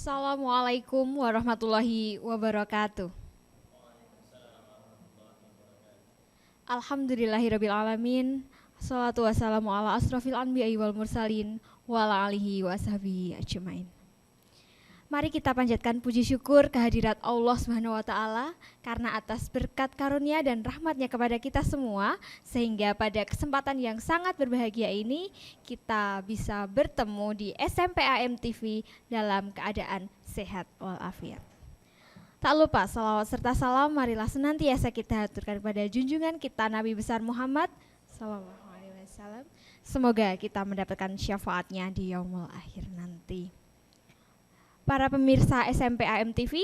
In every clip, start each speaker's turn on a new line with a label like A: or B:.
A: Assalamualaikum warahmatullahi wabarakatuh. Alhamdulillahirabbil alamin. Shalatu wassalamu ala asrofil anbiya'i wal mursalin wa ala alihi wa sahbihi ajmain. Mari kita panjatkan puji syukur kehadirat Allah Subhanahu wa taala karena atas berkat karunia dan rahmatnya kepada kita semua sehingga pada kesempatan yang sangat berbahagia ini kita bisa bertemu di SMP AM TV dalam keadaan sehat walafiat. Tak lupa salawat serta salam marilah senantiasa kita haturkan kepada junjungan kita Nabi besar Muhammad sallallahu alaihi wasallam. Semoga kita mendapatkan syafaatnya di yaumul akhir nanti. Para pemirsa SMP AM TV,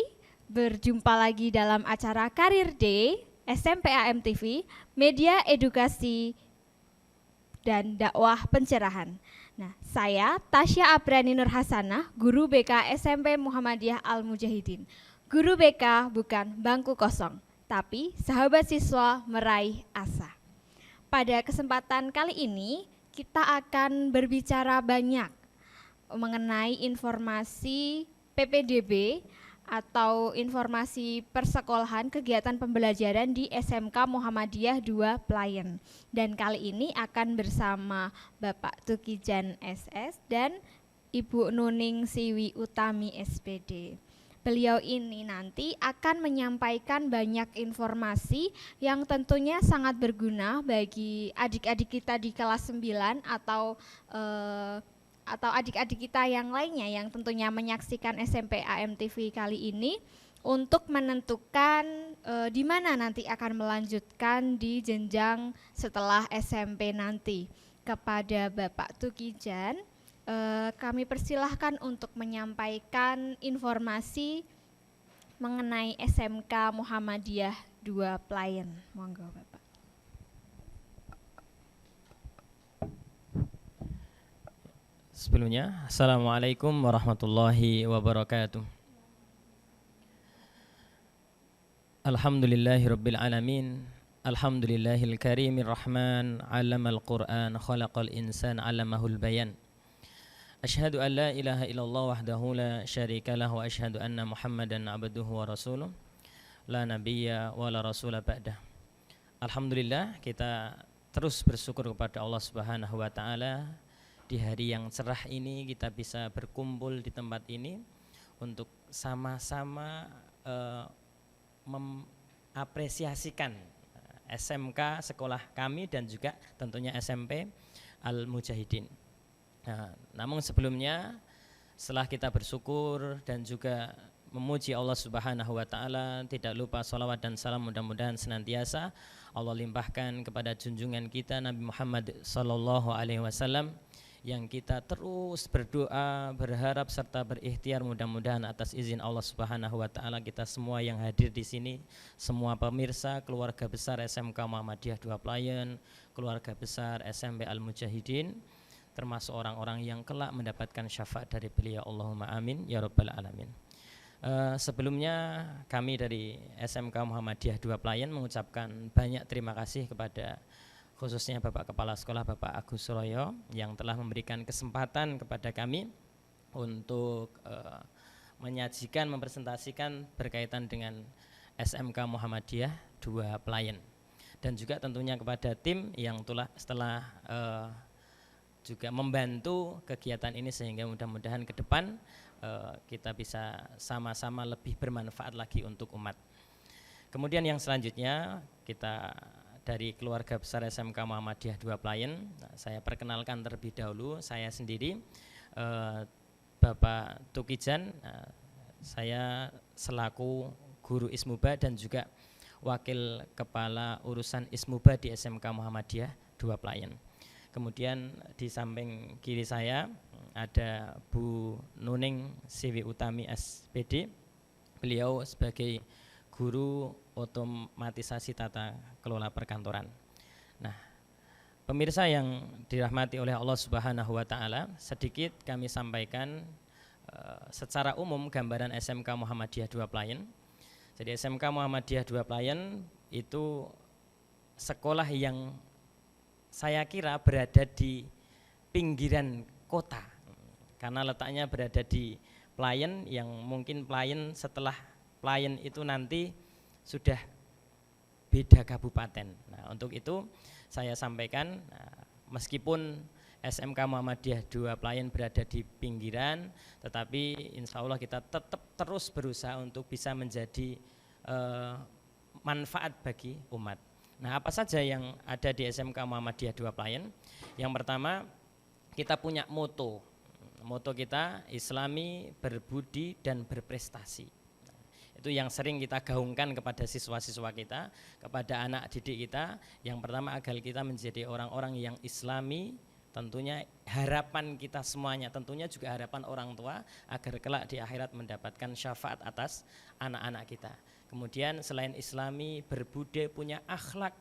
A: berjumpa lagi dalam acara Karir Day SMP AM TV, media edukasi dan dakwah pencerahan. Nah, saya Tasya Apriani Nur Hasanah, guru BK SMP Muhammadiyah Al Mujahidin. Guru BK bukan bangku kosong, tapi sahabat siswa meraih asa. Pada kesempatan kali ini, kita akan berbicara banyak mengenai informasi PPDB atau informasi persekolahan kegiatan pembelajaran di SMK Muhammadiyah 2 Playen. Dan kali ini akan bersama Bapak Tukijan SS dan Ibu Nuning Siwi Utami SPD. Beliau ini nanti akan menyampaikan banyak informasi yang tentunya sangat berguna bagi adik-adik kita di kelas 9 atau adik-adik kita yang lainnya yang tentunya menyaksikan SMP AM TV kali ini untuk menentukan di mana nanti akan melanjutkan di jenjang setelah SMP nanti. Kepada Bapak Tukijan, kami persilahkan untuk menyampaikan informasi mengenai SMK Muhammadiyah 2 Playen. Monggo Bapak.
B: Sebelumnya, Assalamualaikum warahmatullahi wabarakatuh. Alhamdulillahirabbil alamin. Alhamdulillahil karimir rahman. 'Allamal Qur'an, khalaqal insan, 'allamahul bayan. Asyhadu an la ilaha illallah wahdahu la syarika lahu wa asyhadu anna Muhammadan 'abduhu wa rasuluh. La nabiyya wa la rasula ba'dah. Alhamdulillah, kita terus bersyukur kepada Allah Subhanahu wa taala. Di hari yang cerah ini kita bisa berkumpul di tempat ini untuk sama-sama mengapresiasikan SMK sekolah kami dan juga tentunya SMP Al Mujahidin. Nah, namun sebelumnya setelah kita bersyukur dan juga memuji Allah Subhanahu wa taala, tidak lupa sholawat dan salam mudah-mudahan senantiasa Allah limpahkan kepada junjungan kita Nabi Muhammad sallallahu alaihi wasallam yang kita terus berdoa, berharap serta berikhtiar mudah-mudahan atas izin Allah Subhanahu wa taala kita semua yang hadir di sini, semua pemirsa, keluarga besar SMK Muhammadiyah 2 Playen, keluarga besar SMP Al Mujahidin, termasuk orang-orang yang kelak mendapatkan syafaat dari beliau. Allahumma amin ya rabbal alamin. Sebelumnya kami dari SMK Muhammadiyah 2 Playen mengucapkan banyak terima kasih kepada khususnya Bapak Kepala Sekolah Bapak Agus Suroyo yang telah memberikan kesempatan kepada kami untuk menyajikan, mempresentasikan berkaitan dengan SMK Muhammadiyah 2 Playen, dan juga tentunya kepada tim yang setelah juga membantu kegiatan ini sehingga mudah-mudahan ke depan kita bisa sama-sama lebih bermanfaat lagi untuk umat. Kemudian yang selanjutnya kita dari keluarga besar SMK Muhammadiyah 2 Playen, saya perkenalkan terlebih dahulu saya sendiri, Bapak Tukijan. Saya selaku guru Ismuba dan juga wakil kepala urusan Ismuba di SMK Muhammadiyah 2 Playen. Kemudian di samping kiri saya ada Bu Nuning Siwi Utami SPD. Beliau sebagai guru otomatisasi tata kelola perkantoran. Nah, pemirsa yang dirahmati oleh Allah Subhanahu wa taala, sedikit kami sampaikan secara umum gambaran SMK Muhammadiyah 2 Playen. Jadi SMK Muhammadiyah 2 Playen itu sekolah yang saya kira berada di pinggiran kota karena letaknya berada di pelayan yang mungkin pelayan setelah pelayan itu nanti sudah beda kabupaten. Nah, untuk itu saya sampaikan, meskipun SMK Muhammadiyah 2 Pelayan berada di pinggiran, tetapi insya Allah kita tetap terus berusaha untuk bisa menjadi manfaat bagi umat. Nah, apa saja yang ada di SMK Muhammadiyah 2 Pelayan? Yang pertama, kita punya moto. Moto kita Islami, berbudi, dan berprestasi. Itu yang sering kita gaungkan kepada siswa-siswa kita, kepada anak didik kita. Yang pertama, agar kita menjadi orang-orang yang Islami, tentunya harapan kita semuanya, tentunya juga harapan orang tua agar kelak di akhirat mendapatkan syafaat atas anak-anak kita. Kemudian selain Islami, berbudi, punya akhlak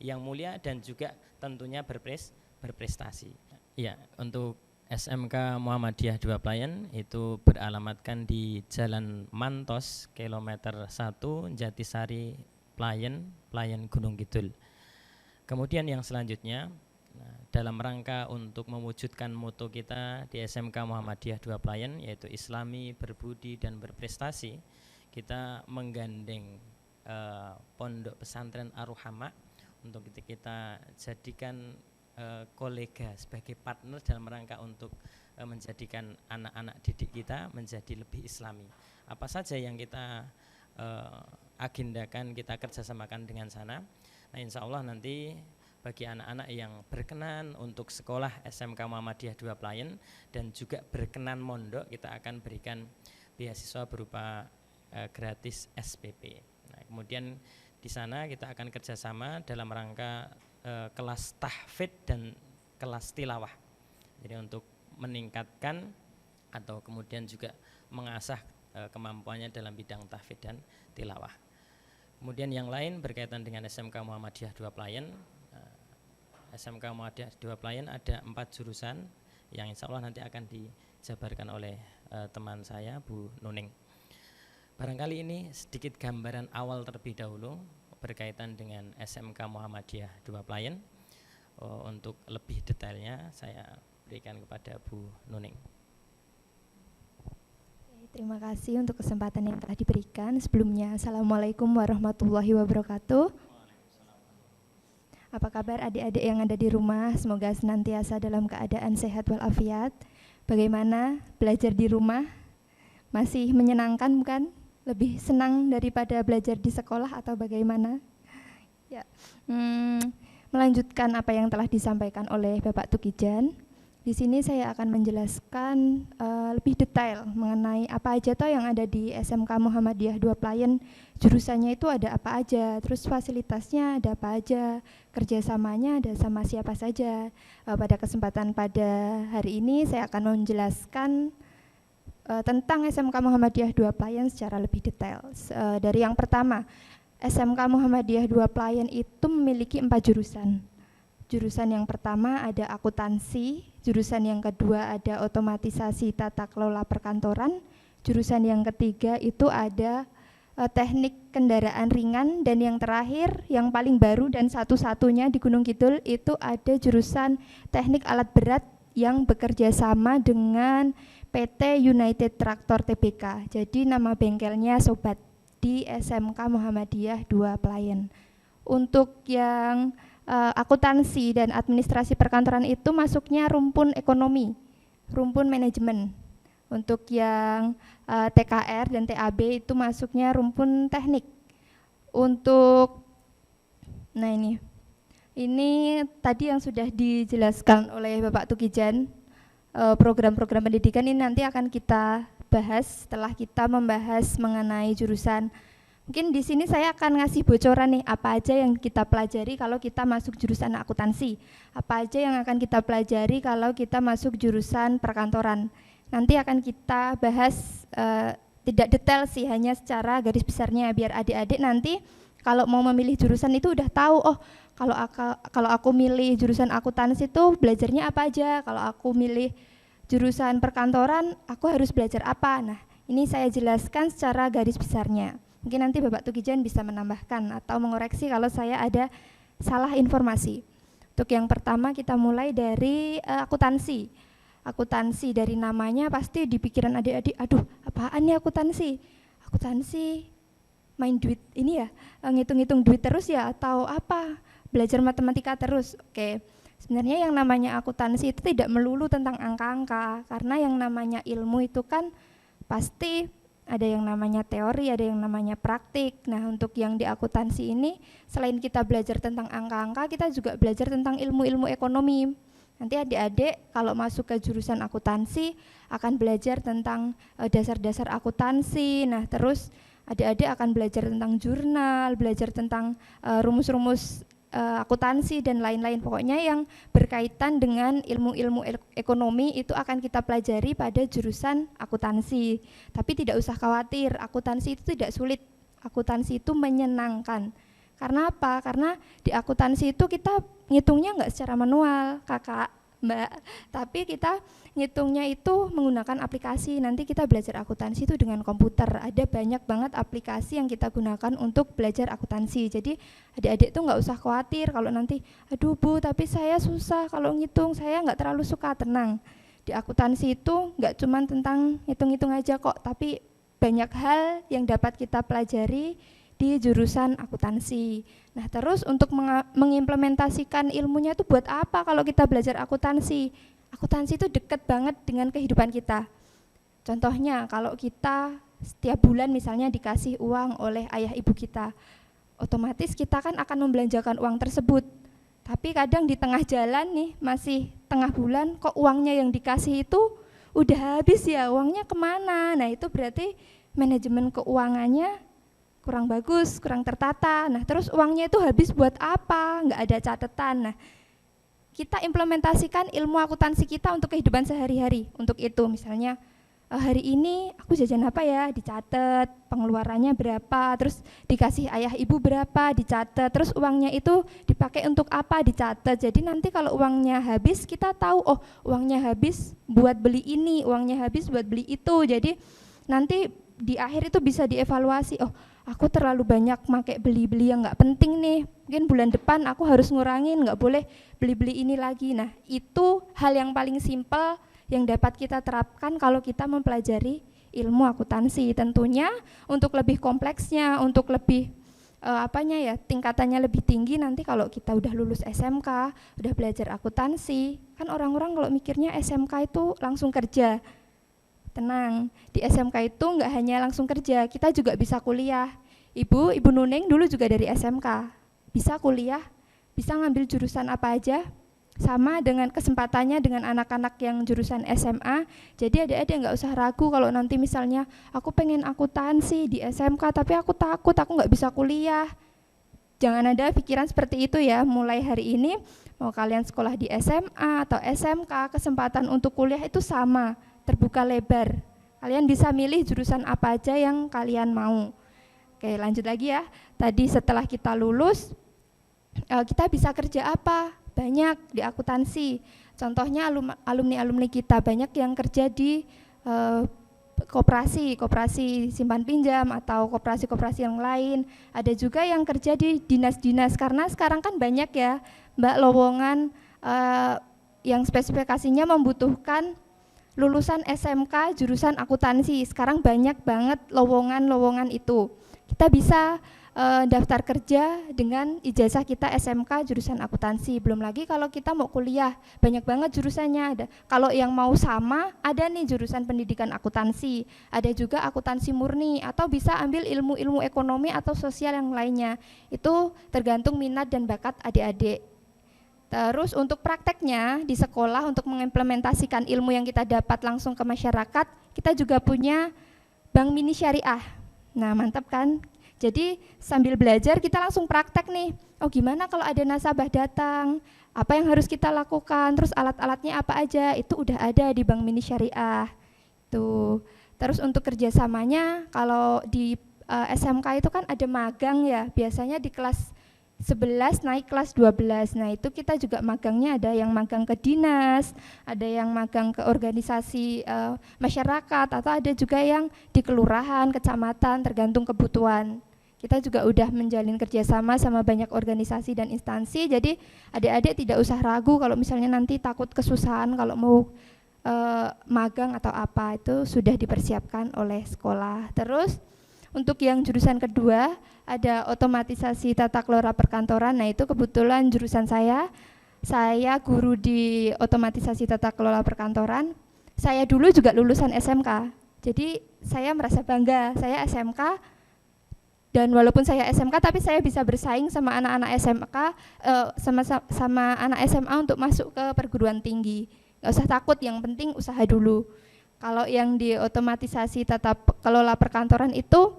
B: yang mulia, dan juga tentunya berprestasi. Ya, untuk SMK Muhammadiyah 2 Pelayan itu beralamatkan di Jalan Mantos, kilometer 1, Jatisari, Pelayan Gunung Kidul. Kemudian yang selanjutnya, dalam rangka untuk mewujudkan moto kita di SMK Muhammadiyah 2 Pelayan, yaitu Islami, berbudi, dan berprestasi, kita menggandeng Pondok Pesantren Ar-Ruhama untuk kita jadikan kolega sebagai partner dalam rangka untuk menjadikan anak-anak didik kita menjadi lebih Islami. Apa saja yang kita agendakan, kita kerjasamakan dengan sana. Nah, insya Allah nanti bagi anak-anak yang berkenan untuk sekolah SMK Muhammadiyah 2 Pelayan dan juga berkenan mondok, kita akan berikan beasiswa berupa gratis SPP. Nah, kemudian di sana kita akan kerjasama dalam rangka kelas tahfidz dan kelas tilawah. Jadi untuk meningkatkan atau kemudian juga mengasah kemampuannya dalam bidang tahfidz dan tilawah. Kemudian yang lain berkaitan dengan SMK Muhammadiyah 2 Pelayan. SMK Muhammadiyah 2 Pelayan ada 4 jurusan yang insya Allah nanti akan dijabarkan oleh teman saya, Bu Nuning. Barangkali ini sedikit gambaran awal terlebih dahulu berkaitan dengan SMK Muhammadiyah 2 Pelayan. Untuk lebih detailnya saya berikan kepada Bu Nuning.
C: Terima kasih untuk kesempatan yang telah diberikan. Sebelumnya, Assalamualaikum warahmatullahi wabarakatuh. Apa kabar adik-adik yang ada di rumah? Semoga senantiasa dalam keadaan sehat walafiat. Bagaimana belajar di rumah? Masih menyenangkan bukan? Lebih senang daripada belajar di sekolah atau bagaimana? Ya, melanjutkan apa yang telah disampaikan oleh Bapak Tukijan. Di sini saya akan menjelaskan lebih detail mengenai apa aja toh yang ada di SMK Muhammadiyah 2 Pelayan. Jurusannya itu ada apa aja, terus fasilitasnya ada apa aja, kerjasamanya ada sama siapa saja. Pada kesempatan pada hari ini saya akan menjelaskan tentang SMK Muhammadiyah 2 Pelayan secara lebih detail. Dari yang pertama, SMK Muhammadiyah 2 Pelayan itu memiliki 4 jurusan. Jurusan yang pertama ada akuntansi, jurusan yang kedua ada otomatisasi tata kelola perkantoran, jurusan yang ketiga itu ada teknik kendaraan ringan, dan yang terakhir yang paling baru dan satu-satunya di Gunung Kidul itu ada jurusan teknik alat berat yang bekerja sama dengan PT United Tractor Tbk. Jadi nama bengkelnya Sobat di SMK Muhammadiyah 2 Pelayan. Untuk yang akuntansi dan administrasi perkantoran itu masuknya rumpun ekonomi, rumpun manajemen. Untuk yang TKR dan TAB itu masuknya rumpun teknik. Untuk ini tadi yang sudah dijelaskan oleh Bapak Tukijan. Program-program pendidikan ini nanti akan kita bahas setelah kita membahas mengenai jurusan. Mungkin di sini saya akan ngasih bocoran nih, apa aja yang kita pelajari kalau kita masuk jurusan akuntansi, apa aja yang akan kita pelajari kalau kita masuk jurusan perkantoran. Nanti akan kita bahas tidak detail sih, hanya secara garis besarnya, biar adik-adik nanti kalau mau memilih jurusan itu udah tahu, oh kalau aku milih jurusan akuntansi itu belajarnya apa aja, kalau aku milih jurusan perkantoran aku harus belajar apa. Nah, ini saya jelaskan secara garis besarnya. Mungkin nanti Bapak Tukijan bisa menambahkan atau mengoreksi kalau saya ada salah informasi. Untuk yang pertama kita mulai dari akuntansi. akuntansi dari namanya pasti di pikiran adik-adik, aduh apaan nih akuntansi? Akuntansi main duit ini ya, ngitung-ngitung duit terus ya atau apa? Belajar matematika terus. Oke. Sebenarnya yang namanya akuntansi itu tidak melulu tentang angka-angka, karena yang namanya ilmu itu kan pasti ada yang namanya teori, ada yang namanya praktik. Nah, untuk yang di akuntansi ini selain kita belajar tentang angka-angka, kita juga belajar tentang ilmu-ilmu ekonomi. Nanti adik-adik kalau masuk ke jurusan akuntansi akan belajar tentang dasar-dasar akuntansi. Nah, terus adik-adik akan belajar tentang jurnal, belajar tentang rumus-rumus akuntansi dan lain-lain. Pokoknya yang berkaitan dengan ilmu-ilmu ekonomi itu akan kita pelajari pada jurusan akuntansi. Tapi tidak usah khawatir, akuntansi itu tidak sulit. Akuntansi itu menyenangkan. Karena apa? Karena di akuntansi itu kita ngitungnya nggak secara manual, kakak, mbak, tapi kita ngitungnya itu menggunakan aplikasi. Nanti kita belajar akuntansi itu dengan komputer. Ada banyak banget aplikasi yang kita gunakan untuk belajar akuntansi. Jadi adik-adik tuh nggak usah khawatir kalau nanti, aduh Bu, tapi saya susah kalau ngitung, saya nggak terlalu suka. Tenang, di akuntansi itu nggak cuma tentang hitung-hitung aja kok, tapi banyak hal yang dapat kita pelajari di jurusan akuntansi. Nah, terus untuk mengimplementasikan ilmunya itu buat apa kalau kita belajar akuntansi? Akuntansi itu dekat banget dengan kehidupan kita. Contohnya, kalau kita setiap bulan misalnya dikasih uang oleh ayah ibu kita, otomatis kita kan akan membelanjakan uang tersebut. Tapi kadang di tengah jalan nih, masih tengah bulan, kok uangnya yang dikasih itu udah habis ya, uangnya kemana? Nah, itu berarti manajemen keuangannya kurang bagus, kurang tertata. Nah, terus uangnya itu habis buat apa? Nggak ada catatan. Nah, kita implementasikan ilmu akuntansi kita untuk kehidupan sehari-hari. Untuk itu, misalnya hari ini aku jajan apa ya? Dicatat, pengeluarannya berapa, terus dikasih ayah ibu berapa, dicatat, terus uangnya itu dipakai untuk apa, dicatat. Jadi nanti kalau uangnya habis, kita tahu, oh uangnya habis buat beli ini, uangnya habis buat beli itu. Jadi nanti di akhir itu bisa dievaluasi, oh aku terlalu banyak pakai beli-beli yang nggak penting nih, mungkin bulan depan aku harus ngurangin, nggak boleh beli-beli ini lagi. Nah, itu hal yang paling simpel yang dapat kita terapkan kalau kita mempelajari ilmu akuntansi. Tentunya untuk lebih kompleksnya, untuk lebih tingkatannya lebih tinggi, nanti kalau kita udah lulus SMK, udah belajar akuntansi, kan orang-orang kalau mikirnya SMK itu langsung kerja. Tenang, di SMK itu nggak hanya langsung kerja, kita juga bisa kuliah. Ibu Nuneng dulu juga dari SMK, bisa kuliah, bisa ngambil jurusan apa aja, sama dengan kesempatannya dengan anak-anak yang jurusan SMA. Jadi adik-adik nggak usah ragu kalau nanti misalnya aku pengen akuntansi di SMK, tapi aku takut, aku nggak bisa kuliah. Jangan ada pikiran seperti itu ya. Mulai hari ini, mau kalian sekolah di SMA atau SMK, kesempatan untuk kuliah itu sama, terbuka lebar. Kalian bisa milih jurusan apa aja yang kalian mau. Oke, lanjut lagi ya. Tadi setelah kita lulus, kita bisa kerja apa? Banyak di akuntansi. Contohnya alumni-alumni kita banyak yang kerja di koperasi simpan pinjam atau koperasi-koperasi yang lain. Ada juga yang kerja di dinas-dinas, karena sekarang kan banyak ya Mbak lowongan yang spesifikasinya membutuhkan lulusan SMK jurusan akuntansi. Sekarang banyak banget lowongan-lowongan itu. Kita bisa daftar kerja dengan ijazah kita SMK jurusan akuntansi. Belum lagi kalau kita mau kuliah, banyak banget jurusannya. Ada. Kalau yang mau sama, ada nih jurusan pendidikan akuntansi. Ada juga akuntansi murni, atau bisa ambil ilmu-ilmu ekonomi atau sosial yang lainnya. Itu tergantung minat dan bakat adik-adik. Terus untuk prakteknya di sekolah, untuk mengimplementasikan ilmu yang kita dapat langsung ke masyarakat, kita juga punya bank mini syariah. Nah, mantap kan? Jadi sambil belajar kita langsung praktek nih. Oh, gimana kalau ada nasabah datang? Apa yang harus kita lakukan? Terus alat-alatnya apa aja? Itu udah ada di bank mini syariah. Tuh. Terus untuk kerjasamanya, kalau di SMK itu kan ada magang ya. Biasanya di kelas 11 naik kelas 12. Nah, itu kita juga magangnya, ada yang magang ke dinas, ada yang magang ke organisasi masyarakat, atau ada juga yang di kelurahan, kecamatan, tergantung kebutuhan. Kita juga udah menjalin kerjasama sama banyak organisasi dan instansi. Jadi adik-adik tidak usah ragu kalau misalnya nanti takut kesusahan kalau mau magang atau apa itu sudah dipersiapkan oleh sekolah. Terus untuk yang jurusan kedua ada otomatisasi tata kelola perkantoran. Nah itu kebetulan jurusan saya guru di otomatisasi tata kelola perkantoran. Saya dulu juga lulusan SMK, jadi saya merasa bangga saya SMK, dan walaupun saya SMK tapi saya bisa bersaing sama anak-anak SMK, sama anak SMA untuk masuk ke perguruan tinggi. Gak usah takut, yang penting usaha dulu. Kalau yang di otomatisasi tata kelola perkantoran itu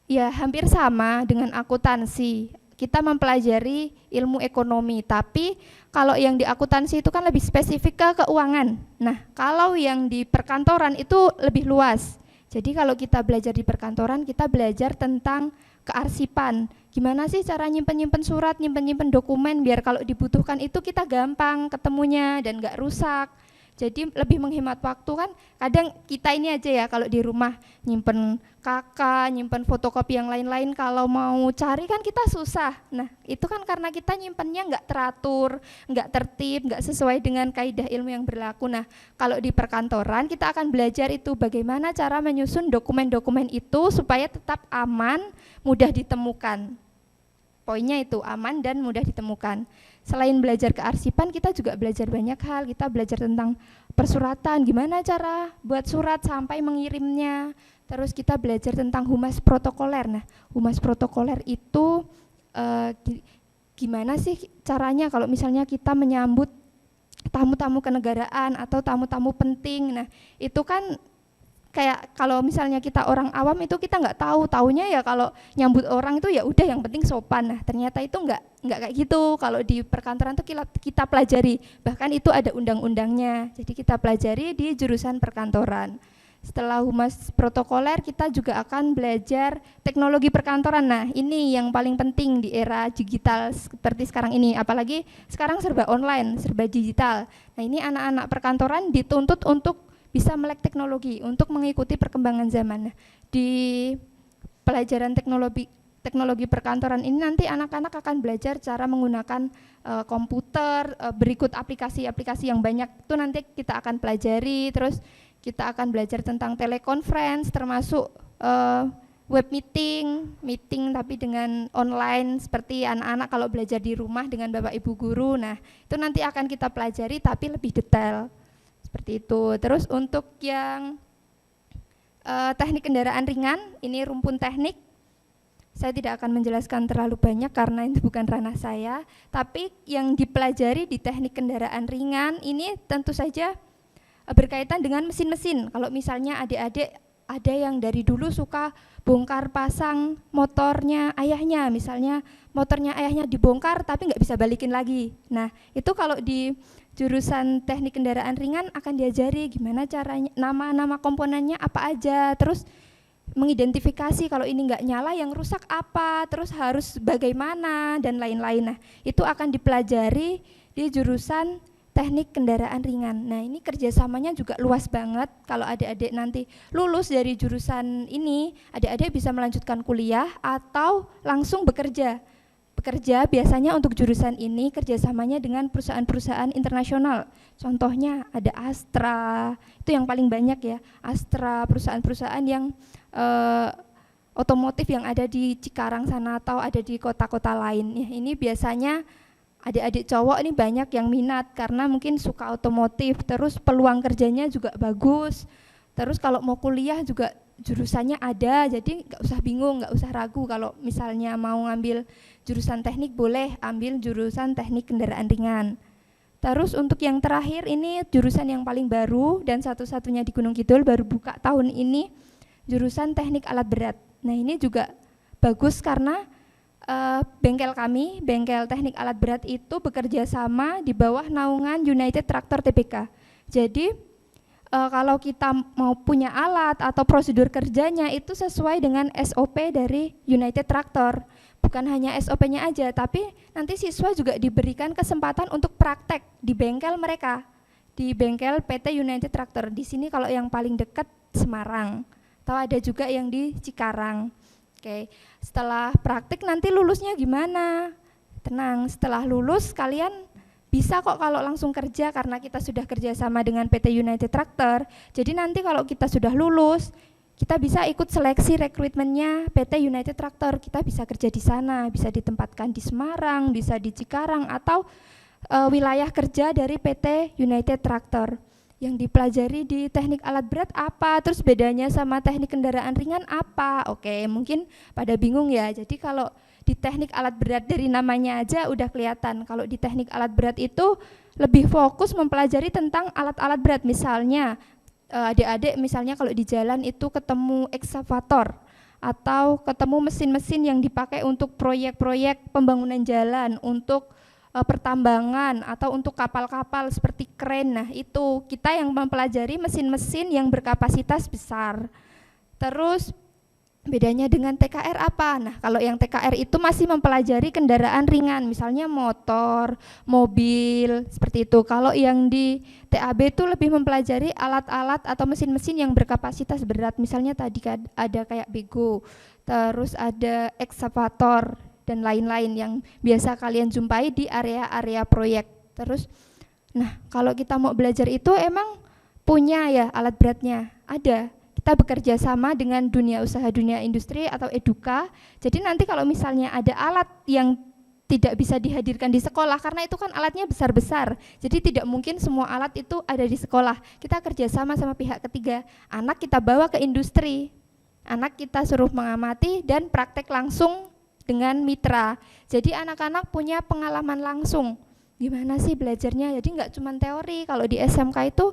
C: ya hampir sama dengan akuntansi. Kita mempelajari ilmu ekonomi, tapi kalau yang di akuntansi itu kan lebih spesifik ke keuangan. Nah, kalau yang di perkantoran itu lebih luas. Jadi kalau kita belajar di perkantoran, kita belajar tentang kearsipan. Gimana sih cara nyimpen surat, nyimpen dokumen, biar kalau dibutuhkan itu kita gampang ketemunya dan nggak rusak. Jadi lebih menghemat waktu kan. Kadang kita ini aja ya kalau di rumah nyimpen kakak, nyimpen fotokopi yang lain-lain, kalau mau cari kan kita susah. Nah itu kan karena kita nyimpennya nggak teratur, nggak tertib, nggak sesuai dengan kaidah ilmu yang berlaku. Nah kalau di perkantoran kita akan belajar itu bagaimana cara menyusun dokumen-dokumen itu supaya tetap aman, mudah ditemukan. Poinnya itu aman dan mudah ditemukan. Selain belajar kearsipan, kita juga belajar banyak hal. Kita belajar tentang persuratan, gimana cara buat surat sampai mengirimnya. Terus kita belajar tentang humas protokoler. Nah, humas protokoler itu gimana sih caranya kalau misalnya kita menyambut tamu-tamu kenegaraan atau tamu-tamu penting. Nah, itu kan kayak kalau misalnya kita orang awam itu kita nggak taunya ya kalau nyambut orang itu ya udah yang penting sopan. Nah ternyata itu nggak kayak gitu. Kalau di perkantoran itu kita pelajari, bahkan itu ada undang-undangnya, jadi kita pelajari di jurusan perkantoran. Setelah humas protokoler kita juga akan belajar teknologi perkantoran. Nah ini yang paling penting di era digital seperti sekarang ini, apalagi sekarang serba online, serba digital. Nah ini anak-anak perkantoran dituntut untuk bisa melek teknologi untuk mengikuti perkembangan zaman. Nah, di pelajaran teknologi perkantoran ini nanti anak-anak akan belajar cara menggunakan komputer, berikut aplikasi-aplikasi yang banyak itu nanti kita akan pelajari. Terus kita akan belajar tentang telekonferensi, termasuk web meeting tapi dengan online, seperti anak-anak kalau belajar di rumah dengan bapak ibu guru. Nah itu nanti akan kita pelajari tapi lebih detail. Seperti itu. Terus untuk yang teknik kendaraan ringan, ini rumpun teknik. Saya tidak akan menjelaskan terlalu banyak karena itu bukan ranah saya. Tapi yang dipelajari di teknik kendaraan ringan ini tentu saja berkaitan dengan mesin-mesin. Kalau misalnya adik-adik ada yang dari dulu suka bongkar pasang motornya ayahnya, misalnya motornya ayahnya dibongkar tapi nggak bisa balikin lagi. Nah itu kalau di jurusan teknik kendaraan ringan akan diajari gimana caranya, nama-nama komponennya apa aja, terus mengidentifikasi kalau ini nggak nyala yang rusak apa, terus harus bagaimana dan lain-lain. Nah itu akan dipelajari di jurusan teknik kendaraan ringan. Nah ini kerjasamanya juga luas banget. Kalau adik-adik nanti lulus dari jurusan ini, adik-adik bisa melanjutkan kuliah atau langsung bekerja biasanya untuk jurusan ini kerjasamanya dengan perusahaan-perusahaan internasional. Contohnya ada Astra, itu yang paling banyak ya, Astra, perusahaan-perusahaan yang otomotif yang ada di Cikarang sana atau ada di kota-kota lain. Ya, ini biasanya adik-adik cowok ini banyak yang minat karena mungkin suka otomotif, terus peluang kerjanya juga bagus. Terus kalau mau kuliah juga jurusannya ada, jadi nggak usah bingung, nggak usah ragu. Kalau misalnya mau ngambil jurusan teknik boleh ambil jurusan teknik kendaraan ringan. Terus untuk yang terakhir ini jurusan yang paling baru dan satu-satunya di Gunung Kidul, baru buka tahun ini, jurusan teknik alat berat. Nah ini juga bagus karena bengkel kami, bengkel teknik alat berat itu bekerja sama di bawah naungan United Tractor Tbk. Jadi kalau kita mau punya alat atau prosedur kerjanya itu sesuai dengan SOP dari United Tractor. Bukan hanya SOP-nya aja, tapi nanti siswa juga diberikan kesempatan untuk praktek di bengkel mereka, di bengkel PT United Tractor. Di sini kalau yang paling dekat Semarang, atau ada juga yang di Cikarang. Oke, setelah praktek nanti lulusnya gimana? Tenang, setelah lulus kalian bisa kok kalau langsung kerja karena kita sudah kerja sama dengan PT United Tractor. Jadi nanti kalau kita sudah lulus, kita bisa ikut seleksi rekrutmennya PT United Tractor. Kita bisa kerja di sana, bisa ditempatkan di Semarang, bisa di Cikarang, atau wilayah kerja dari PT United Tractor. Yang dipelajari di teknik alat berat apa, terus bedanya sama teknik kendaraan ringan apa? Oke, mungkin pada bingung ya. Jadi kalau di teknik alat berat dari namanya aja udah kelihatan. Kalau di teknik alat berat itu lebih fokus mempelajari tentang alat-alat berat. Misalnya adik-adik misalnya kalau di jalan itu ketemu ekskavator atau ketemu mesin-mesin yang dipakai untuk proyek-proyek pembangunan jalan, untuk pertambangan atau untuk kapal-kapal seperti kren. Nah, itu kita yang mempelajari mesin-mesin yang berkapasitas besar. Terus bedanya dengan TKR apa? Nah, kalau yang TKR itu masih mempelajari kendaraan ringan, misalnya motor, mobil, seperti itu. Kalau yang di TAB itu lebih mempelajari alat-alat atau mesin-mesin yang berkapasitas berat, misalnya tadi ada kayak bego, terus ada ekskavator, dan lain-lain yang biasa kalian jumpai di area-area proyek. Terus, nah kalau kita mau belajar itu emang punya ya alat beratnya? Ada. Kita bekerja sama dengan dunia usaha, dunia industri atau eduka. Jadi nanti kalau misalnya ada alat yang tidak bisa dihadirkan di sekolah, karena itu kan alatnya besar-besar, jadi tidak mungkin semua alat itu ada di sekolah. Kita kerja sama pihak ketiga, anak kita bawa ke industri, anak kita suruh mengamati dan praktek langsung dengan mitra. Jadi anak-anak punya pengalaman langsung, gimana sih belajarnya. Jadi nggak cuma teori, kalau di SMK itu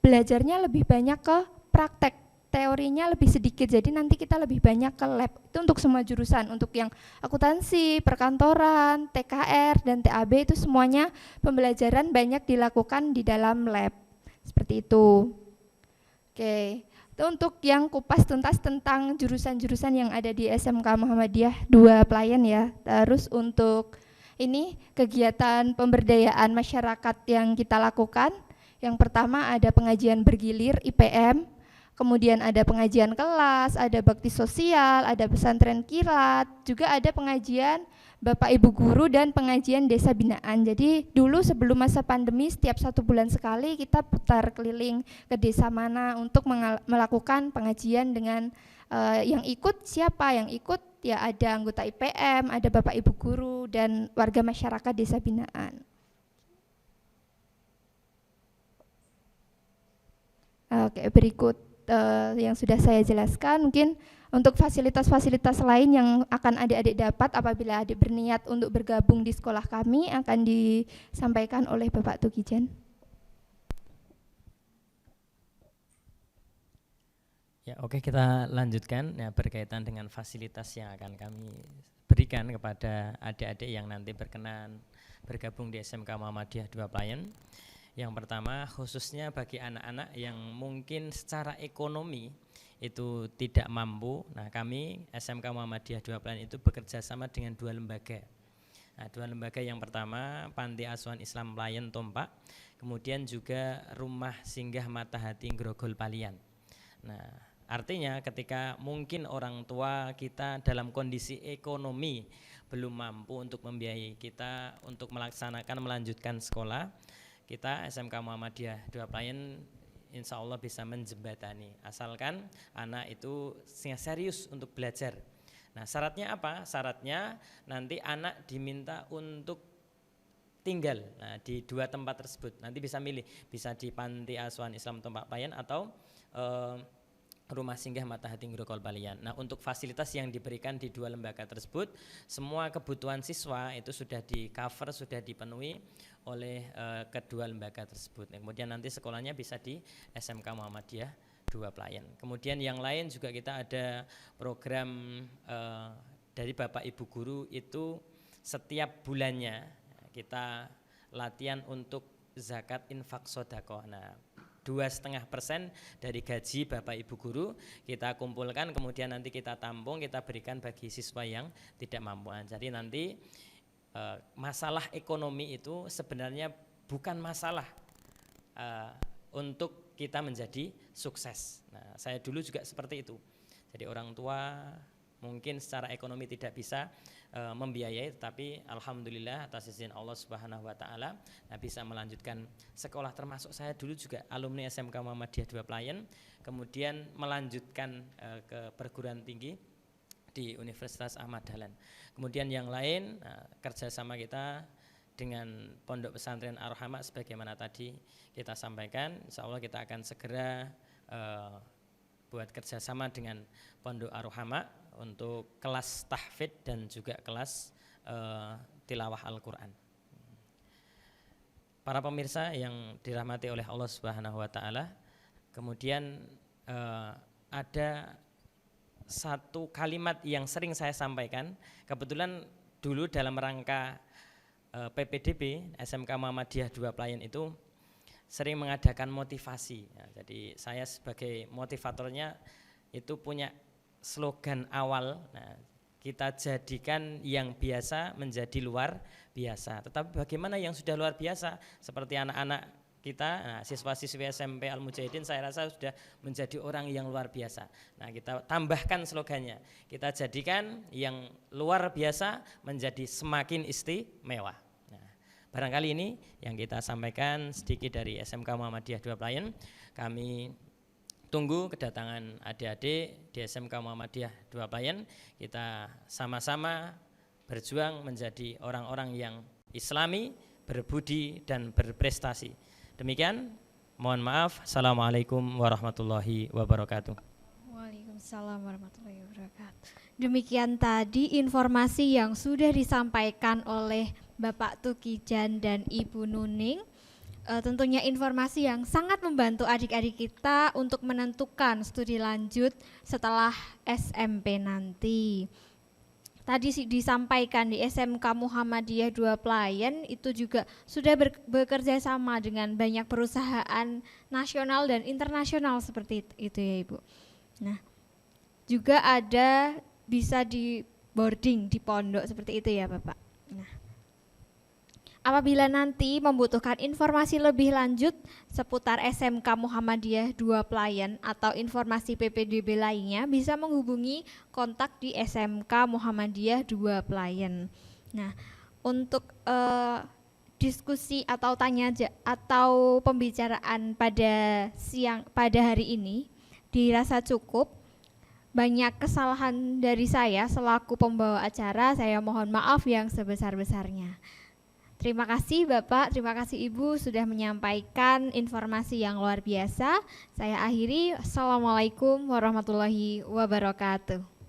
C: belajarnya lebih banyak ke praktek, teorinya lebih sedikit, jadi nanti kita lebih banyak ke lab. Itu untuk semua jurusan, untuk yang akuntansi, perkantoran, TKR, dan TAB itu semuanya pembelajaran banyak dilakukan di dalam lab, seperti itu. Oke, itu untuk yang kupas tuntas tentang jurusan-jurusan yang ada di SMK Muhammadiyah 2 Playan ya. Terus untuk ini kegiatan pemberdayaan masyarakat yang kita lakukan, yang pertama ada pengajian bergilir IPM, kemudian ada pengajian kelas, ada bakti sosial, ada pesantren kilat, juga ada pengajian Bapak Ibu Guru dan pengajian desa binaan. Jadi dulu sebelum masa pandemi setiap 1 bulan sekali kita putar keliling ke desa mana untuk melakukan pengajian dengan yang ikut siapa, yang ikut ya ada anggota IPM, ada Bapak Ibu Guru dan warga masyarakat desa binaan. Oke, berikut yang sudah saya jelaskan. Mungkin untuk fasilitas-fasilitas lain yang akan adik-adik dapat apabila adik berniat untuk bergabung di sekolah kami akan disampaikan oleh Bapak Tukijan.
B: Ya, oke, kita lanjutkan ya, berkaitan dengan fasilitas yang akan kami berikan kepada adik-adik yang nanti berkenan bergabung di SMK Muhammadiyah 2 Playan. Yang pertama, khususnya bagi anak-anak yang mungkin secara ekonomi itu tidak mampu. Nah, kami SMK Muhammadiyah 2 Playan itu bekerja sama dengan 2 lembaga. Nah, 2 lembaga yang pertama Panti Asuhan Islam Playan Tompak, kemudian juga Rumah Singgah Mata Hati Grogol Palian. Nah, artinya ketika mungkin orang tua kita dalam kondisi ekonomi belum mampu untuk membiayai kita untuk melanjutkan sekolah, kita SMK Muhammadiyah 2 Playan insya Allah bisa menjembatani, asalkan anak itu serius untuk belajar. Nah, syaratnya apa? Syaratnya nanti anak diminta untuk tinggal di 2 tempat tersebut. Nanti bisa milih, bisa di Panti Asuhan Islam Tompak Playan atau Rumah Singgah Mata Hati Grogol Palian. Nah, untuk fasilitas yang diberikan di 2 lembaga tersebut, semua kebutuhan siswa itu sudah di cover, sudah dipenuhi oleh kedua lembaga tersebut. Kemudian nanti sekolahnya bisa di SMK Muhammadiyah 2 Playan. Kemudian yang lain juga kita ada program dari Bapak Ibu Guru itu setiap bulannya kita latihan untuk zakat infak sodako. Nah, 2,5% dari gaji Bapak Ibu Guru kita kumpulkan, kemudian nanti kita tampung, kita berikan bagi siswa yang tidak mampu. Jadi nanti masalah ekonomi itu sebenarnya bukan masalah untuk kita menjadi sukses. Nah, saya dulu juga seperti itu. Jadi orang tua mungkin secara ekonomi tidak bisa membiayai, tetapi alhamdulillah atas izin Allah Subhanahu wa taala bisa melanjutkan sekolah, termasuk saya dulu juga alumni SMK Muhammadiyah 2 Playen, kemudian melanjutkan ke perguruan tinggi di Universitas Ahmad Dahlan. Kemudian yang lain kerjasama kita dengan Pondok Pesantren Ar-Rahmah sebagaimana tadi kita sampaikan, insya Allah kita akan segera buat kerjasama dengan Pondok Ar-Rahmah untuk kelas tahfidz dan juga kelas tilawah Al-Quran. Para pemirsa yang dirahmati oleh Allah Subhanahu wa taala, kemudian ada satu kalimat yang sering saya sampaikan, kebetulan dulu dalam rangka PPDB SMK Muhammadiyah 2 Playen itu sering mengadakan motivasi. Jadi saya sebagai motivatornya itu punya slogan awal, kita jadikan yang biasa menjadi luar biasa. Tetapi bagaimana yang sudah luar biasa seperti anak-anak kita, siswa-siswi SMP Al-Mujahidin saya rasa sudah menjadi orang yang luar biasa. Kita tambahkan slogannya, kita jadikan yang luar biasa menjadi semakin istimewa. Barangkali ini yang kita sampaikan sedikit dari SMK Muhammadiyah 2 Playen. Kami tunggu kedatangan adik-adik di SMK Muhammadiyah 2 Playen. Kita sama-sama berjuang menjadi orang-orang yang islami, berbudi dan berprestasi. Demikian, mohon maaf. Assalamualaikum warahmatullahi wabarakatuh.
A: Waalaikumsalam warahmatullahi wabarakatuh. Demikian tadi informasi yang sudah disampaikan oleh Bapak Tukijan dan Ibu Nuning. Tentunya informasi yang sangat membantu adik-adik kita untuk menentukan studi lanjut setelah SMP nanti. Tadi disampaikan di SMK Muhammadiyah 2 Playen itu juga sudah bekerja sama dengan banyak perusahaan nasional dan internasional seperti itu ya Ibu. Nah, juga ada bisa di boarding di pondok seperti itu ya Bapak. Nah, apabila nanti membutuhkan informasi lebih lanjut seputar SMK Muhammadiyah 2 Playen atau informasi PPDB lainnya, bisa menghubungi kontak di SMK Muhammadiyah 2 Playen. Nah, untuk diskusi atau atau pembicaraan pada hari ini dirasa cukup. Banyak kesalahan dari saya selaku pembawa acara, saya mohon maaf yang sebesar-besarnya. Terima kasih Bapak, terima kasih Ibu sudah menyampaikan informasi yang luar biasa. Saya akhiri, Assalamualaikum warahmatullahi wabarakatuh.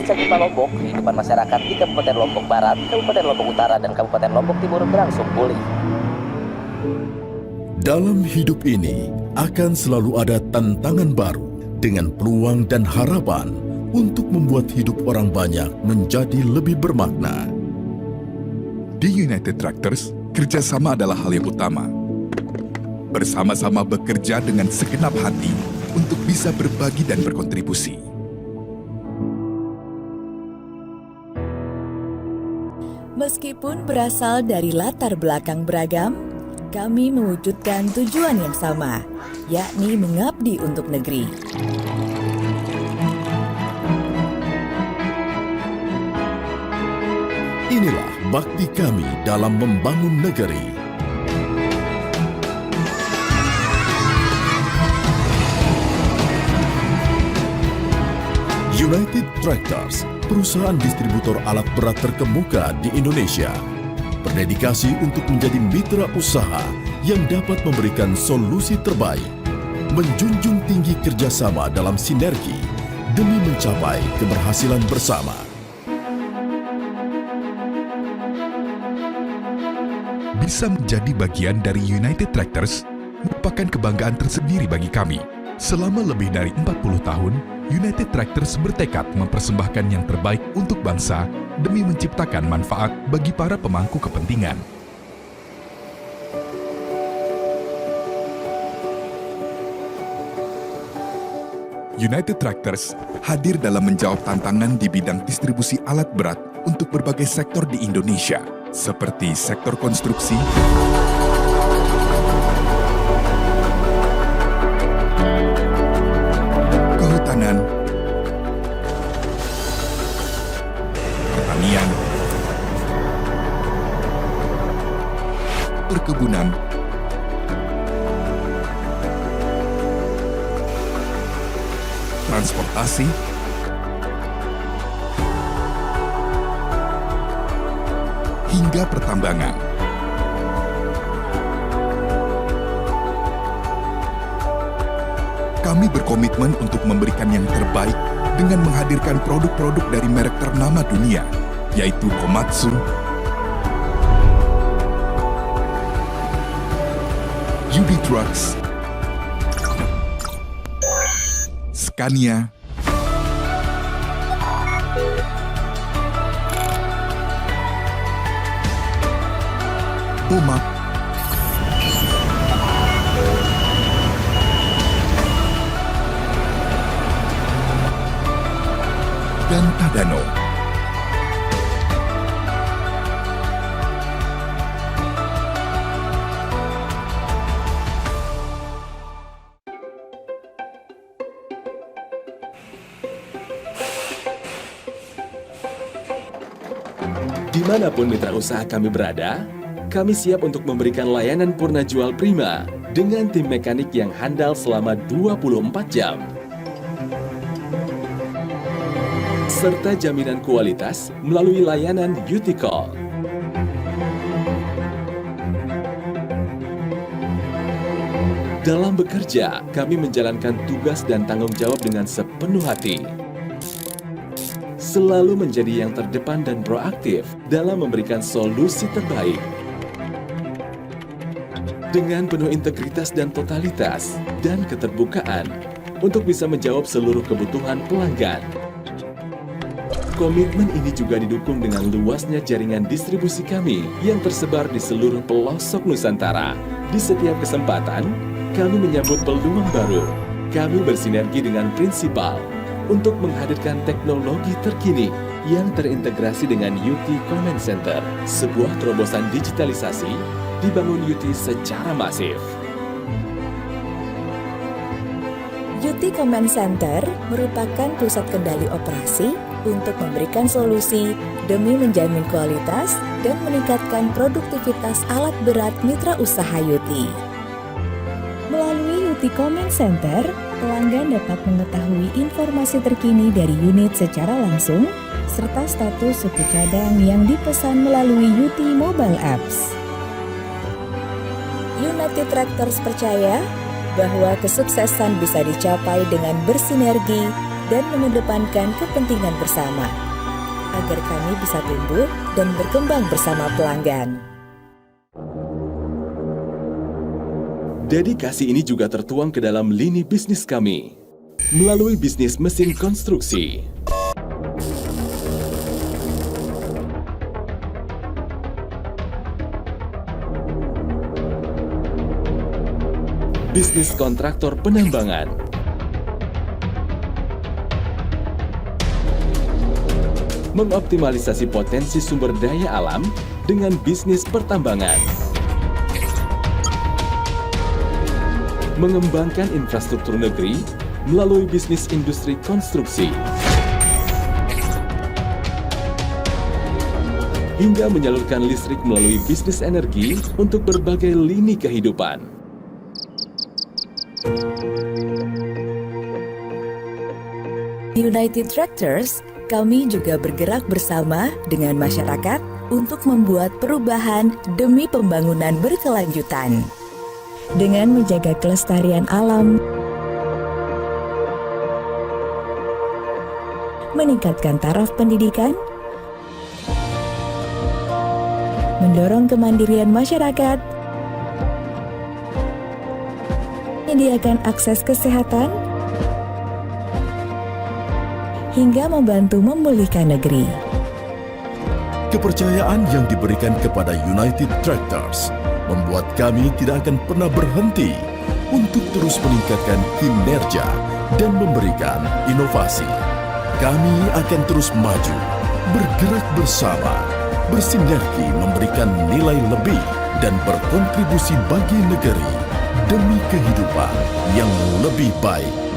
D: cerita Lombok, kehidupan masyarakat di Kabupaten Lombok Barat, Kabupaten Lombok Utara, dan Kabupaten Lombok Timur berangsur pulih.
E: Dalam hidup ini akan selalu ada tantangan baru dengan peluang dan harapan untuk membuat hidup orang banyak menjadi lebih bermakna.
F: Di United Tractors, kerjasama adalah hal yang utama. Bersama-sama bekerja dengan segenap hati untuk bisa berbagi dan berkontribusi.
G: Meskipun berasal dari latar belakang beragam, kami mewujudkan tujuan yang sama, yakni mengabdi untuk negeri.
E: Inilah bakti kami dalam membangun negeri. United Tractors, perusahaan distributor alat berat terkemuka di Indonesia, berdedikasi untuk menjadi mitra usaha yang dapat memberikan solusi terbaik, menjunjung tinggi kerjasama dalam sinergi demi mencapai keberhasilan bersama.
F: Bisa menjadi bagian dari United Tractors merupakan kebanggaan tersendiri bagi kami. Selama lebih dari 40 tahun, United Tractors bertekad mempersembahkan yang terbaik untuk bangsa demi menciptakan manfaat bagi para pemangku kepentingan. United Tractors hadir dalam menjawab tantangan di bidang distribusi alat berat untuk berbagai sektor di Indonesia, seperti sektor konstruksi, kehutanan, pertanian, perkebunan, transportasi, hingga pertambangan. Kami berkomitmen untuk memberikan yang terbaik dengan menghadirkan produk-produk dari merek ternama dunia, yaitu Komatsu, UD Trucks, Scania, Bomak, dan Tadano.
H: Dimanapun mitra usaha kami berada, kami siap untuk memberikan layanan purna jual prima dengan tim mekanik yang handal selama 24 jam. Serta jaminan kualitas melalui layanan Duty Call. Dalam bekerja, kami menjalankan tugas dan tanggung jawab dengan sepenuh hati. Selalu menjadi yang terdepan dan proaktif dalam memberikan solusi terbaik. Dengan penuh integritas dan totalitas dan keterbukaan untuk bisa menjawab seluruh kebutuhan pelanggan. Komitmen ini juga didukung dengan luasnya jaringan distribusi kami yang tersebar di seluruh pelosok Nusantara. Di setiap kesempatan, kami menyambut peluang baru. Kami bersinergi dengan Prinsipal untuk menghadirkan teknologi terkini yang terintegrasi dengan UT Command Center, sebuah terobosan digitalisasi dibangun UT secara masif.
G: UT Command Center merupakan pusat kendali operasi untuk memberikan solusi demi menjamin kualitas dan meningkatkan produktivitas alat berat mitra usaha UT. Melalui UT Command Center, pelanggan dapat mengetahui informasi terkini dari unit secara langsung, serta status suku cadang yang dipesan melalui UT Mobile Apps. United Tractors percaya bahwa kesuksesan bisa dicapai dengan bersinergi dan mengedepankan kepentingan bersama, agar kami bisa tumbuh dan berkembang bersama pelanggan.
H: Dedikasi ini juga tertuang ke dalam lini bisnis kami melalui bisnis mesin konstruksi. Bisnis kontraktor penambangan, mengoptimalisasi potensi sumber daya alam dengan bisnis pertambangan, mengembangkan infrastruktur negeri melalui bisnis industri konstruksi, hingga menyalurkan listrik melalui bisnis energi untuk berbagai lini kehidupan.
G: United Tractors, kami juga bergerak bersama dengan masyarakat untuk membuat perubahan demi pembangunan berkelanjutan. Dengan menjaga kelestarian alam, meningkatkan taraf pendidikan, mendorong kemandirian masyarakat, menyediakan akses kesehatan, hingga membantu memulihkan negeri.
E: Kepercayaan yang diberikan kepada United Tractors membuat kami tidak akan pernah berhenti untuk terus meningkatkan kinerja dan memberikan inovasi. Kami akan terus maju, bergerak bersama, bersinergi memberikan nilai lebih dan berkontribusi bagi negeri demi kehidupan yang lebih baik